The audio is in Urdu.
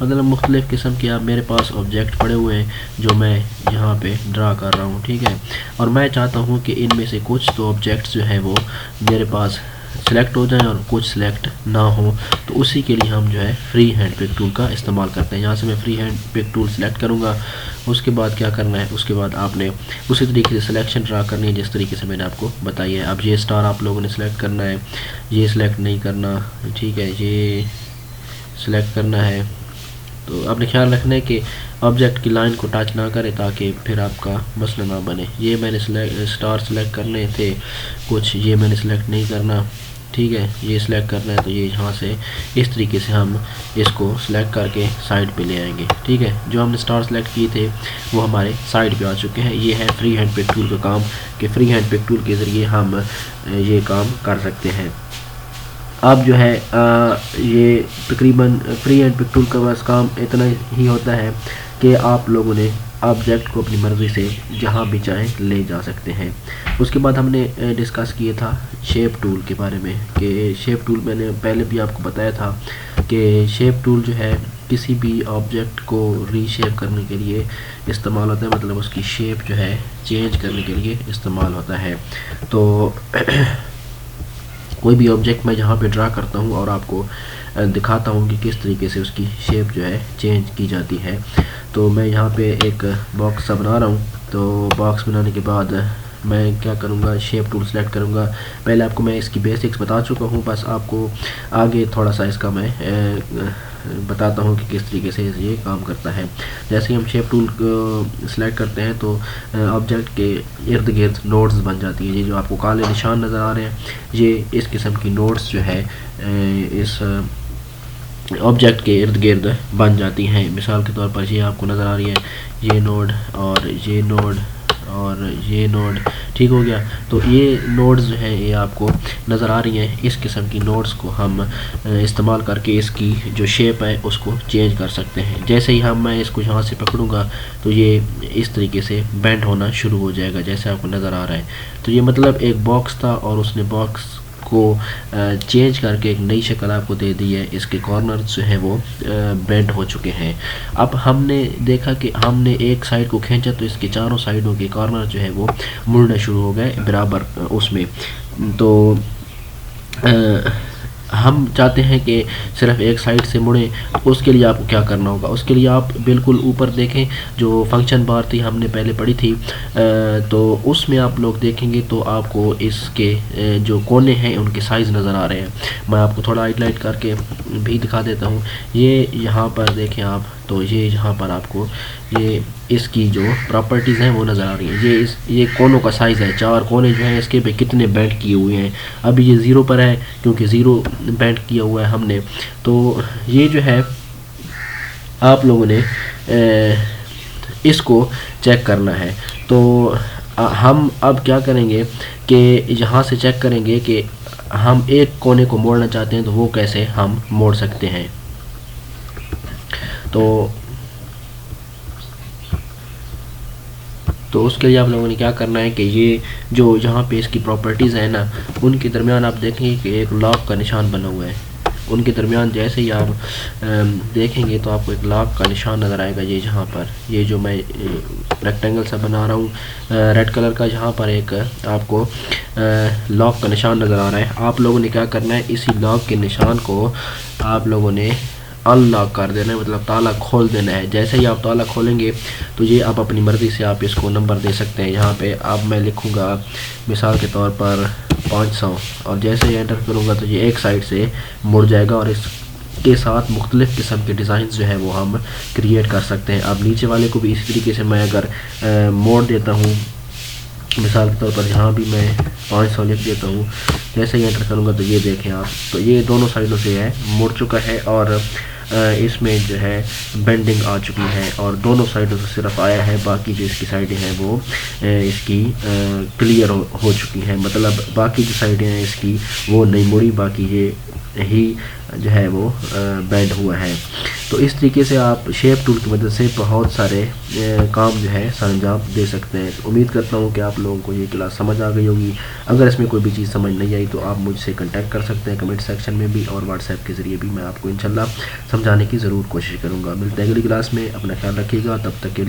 مطلب مختلف قسم کے اب میرے پاس آبجیکٹ پڑے ہوئے ہیں جو میں یہاں پہ ڈرا کر رہا ہوں، ٹھیک ہے، اور میں چاہتا ہوں کہ ان میں سے کچھ تو آبجیکٹس جو ہے وہ میرے پاس سلیکٹ ہو جائیں اور کچھ سلیکٹ نہ ہوں، تو اسی کے لیے ہم جو ہے فری ہینڈ پک ٹول کا استعمال کرتے ہیں۔ یہاں سے میں فری ہینڈ پک ٹول سلیکٹ کروں گا، اس کے بعد کیا کرنا ہے، اس کے بعد آپ نے اسی طریقے سے سلیکشن ڈرا کرنی ہے جس طریقے سے میں نے آپ کو بتائی ہے۔ اب یہ اسٹار آپ لوگوں نے سلیکٹ کرنا ہے، یہ سلیکٹ نہیں کرنا، ٹھیک ہے، یہ سلیکٹ کرنا ہے۔ تو آپ نے خیال رکھنا ہے کہ آبجیکٹ کی لائن کو ٹچ نہ کرے تاکہ پھر آپ کا مسئلہ نہ بنے۔ یہ میں نے اسٹار سلیکٹ کرنے تھے کچھ، یہ میں نے سلیکٹ نہیں کرنا، ٹھیک ہے، یہ سلیکٹ کرنا ہے، تو یہ یہاں سے اس طریقے سے ہم اس کو سلیکٹ کر کے سائڈ پہ لے آئیں گے، ٹھیک ہے۔ جو ہم نے اسٹار سلیکٹ کیے تھے وہ ہمارے سائڈ پہ آ چکے ہیں۔ یہ ہے فری ہینڈ پک ٹول کا کام کہ فری ہینڈ پک ٹول کے ذریعے ہم یہ کام کر سکتے ہیں۔ اب جو ہے یہ تقریباً فری ہینڈ پک ٹول کا بس کام اتنا ہی ہوتا ہے کہ آپ لوگوں نے آبجیکٹ کو اپنی مرضی سے جہاں بھی چاہیں لے جا سکتے ہیں۔ اس کے بعد ہم نے ڈسکس کیا تھا شیپ ٹول کے بارے میں کہ شیپ ٹول میں نے پہلے بھی آپ کو بتایا تھا کہ شیپ ٹول جو ہے کسی بھی آبجیکٹ کو ری شیپ کرنے کے لیے استعمال ہوتا ہے، مطلب اس کی شیپ جو ہے چینج کرنے کے لیے استعمال ہوتا ہے۔ تو کوئی بھی آبجیکٹ میں جہاں پہ ڈرا کرتا ہوں اور آپ کو دکھاتا ہوں کہ کس طریقے سے اس کی شیپ جو ہے چینج کی جاتی ہے، تو میں یہاں پہ ایک باکس سا بنا رہا ہوں۔ تو باکس بنانے کے بعد میں کیا کروں گا، شیپ ٹول سلیکٹ کروں گا۔ پہلے آپ کو میں اس کی بیسکس بتا چکا ہوں، بس آپ کو آگے تھوڑا سا اس کا میں بتاتا ہوں کہ کس طریقے سے یہ کام کرتا ہے۔ جیسے ہی ہم شیپ ٹول کو سلیکٹ کرتے ہیں تو آبجیکٹ کے ارد گرد نوڈز بن جاتی ہیں۔ یہ جو آپ کو کالے نشان نظر آ رہے ہیں یہ اس قسم کی نوڈز جو ہے اس آبجیکٹ کے ارد گرد بن جاتی ہیں۔ مثال کے طور پر یہ آپ کو نظر آ رہی ہے، یہ نوڈ اور یہ نوڈ اور یہ نوڈ، ٹھیک ہو گیا۔ تو یہ نوڈز جو ہیں یہ آپ کو نظر آ رہی ہیں، اس قسم کی نوڈز کو ہم استعمال کر کے اس کی جو شیپ ہے اس کو چینج کر سکتے ہیں۔ جیسے ہی میں اس کو یہاں سے پکڑوں گا تو یہ اس طریقے سے بینڈ ہونا شروع ہو جائے گا جیسے آپ کو نظر آ رہا ہے۔ تو یہ مطلب ایک باکس تھا اور اس نے باکس کو چینج کر کے ایک نئی شکل آپ کو دے دی ہے۔ اس کے کارنرز جو ہیں وہ بینڈ ہو چکے ہیں۔ اب ہم نے دیکھا کہ ہم نے ایک سائڈ کو کھینچا تو اس کے چاروں سائڈوں کے کارنر جو ہے وہ مڑنا شروع ہو گئے برابر اس میں۔ تو ہم چاہتے ہیں کہ صرف ایک سائڈ سے مڑیں، اس کے لیے آپ کو کیا کرنا ہوگا، اس کے لیے آپ بالکل اوپر دیکھیں جو فنکشن بار تھی ہم نے پہلے پڑھی تھی، تو اس میں آپ لوگ دیکھیں گے تو آپ کو اس کے جو کونے ہیں ان کے سائز نظر آ رہے ہیں۔ میں آپ کو تھوڑا ہائی لائٹ کر کے بھی دکھا دیتا ہوں۔ یہ یہاں پر دیکھیں آپ، تو یہ یہاں پر آپ کو یہ اس کی جو پراپرٹیز ہیں وہ نظر آ رہی ہیں۔ یہ کونوں کا سائز ہے، چار کونے جو ہیں اس کے پہ کتنے بینڈ کیے ہوئے ہیں۔ ابھی یہ 0 پر ہے کیونکہ 0 بینڈ کیا ہوا ہے ہم نے۔ تو یہ جو ہے آپ لوگوں نے اس کو چیک کرنا ہے۔ تو ہم اب کیا کریں گے کہ یہاں سے چیک کریں گے کہ ہم ایک کونے کو موڑنا چاہتے ہیں تو وہ کیسے ہم موڑ سکتے ہیں۔ تو اس کے لیے آپ لوگوں نے کیا کرنا ہے کہ یہ جو یہاں پہ اس کی پراپرٹیز ہیں نا، ان کے درمیان آپ دیکھیں گے کہ ایک لاک کا نشان بنا ہوا ہے۔ ان کے درمیان جیسے ہی آپ دیکھیں گے تو آپ کو ایک لاک کا نشان نظر آئے گا۔ یہ جہاں پر یہ جو میں ریکٹینگل سا بنا رہا ہوں ریڈ کلر کا، یہاں پر ایک آپ کو لاک کا نشان نظر آ رہا ہے۔ آپ لوگوں نے کیا کرنا ہے، اسی لاک کے نشان کو آپ لوگوں نے ان لاک کر دینا ہے، مطلب تالا کھول دینا ہے۔ جیسے ہی آپ تالا کھولیں گے تو یہ آپ اپنی مرضی سے آپ اس کو نمبر دے سکتے ہیں۔ یہاں پہ اب میں لکھوں گا مثال کے طور پر 500، اور جیسے ہی انٹر کروں گا تو یہ ایک سائڈ سے مڑ جائے گا، اور اس کے ساتھ مختلف قسم کے ڈیزائنز جو ہے وہ ہم کریٹ کر سکتے ہیں۔ اب نیچے والے کو بھی اسی طریقے سے میں اگر موڑ دیتا ہوں، مثال کے طور پر یہاں بھی میں 500 لکھ دیتا ہوں، جیسے ہی انٹر کروں گا تو یہ دیکھیں آپ، تو یہ دونوں سائڈوں سے ہے مڑ چکا ہے، اور اس میں جو ہے بینڈنگ آ چکی ہے، اور دونوں سائڈوں سے صرف آیا ہے، باقی جو اس کی سائڈیں ہیں وہ اس کی کلیئر ہو چکی ہیں، مطلب باقی جو سائڈیں ہیں اس کی وہ نہیں مڑی، باقی یہ ہی جو ہے وہ بینڈ ہوا ہے. تو اس طریقے سے آپ شیپ ٹول کی مدد سے بہت سارے کام جو ہے سر انجام دے سکتے ہیں. امید کرتا ہوں کہ آپ لوگوں کو یہ کلاس سمجھ آ گئی ہوگی. اگر اس میں کوئی بھی چیز سمجھ نہیں آئی تو آپ مجھ سے کنٹیکٹ کر سکتے ہیں کمنٹ سیکشن میں بھی، اور واٹس ایپ کے ذریعے بھی میں آپ کو انشاءاللہ سمجھانے کی ضرور کوشش کروں گا. ملتے ہیں اگلی کلاس میں، اپنا خیال رکھیے گا، تب تک کے لیے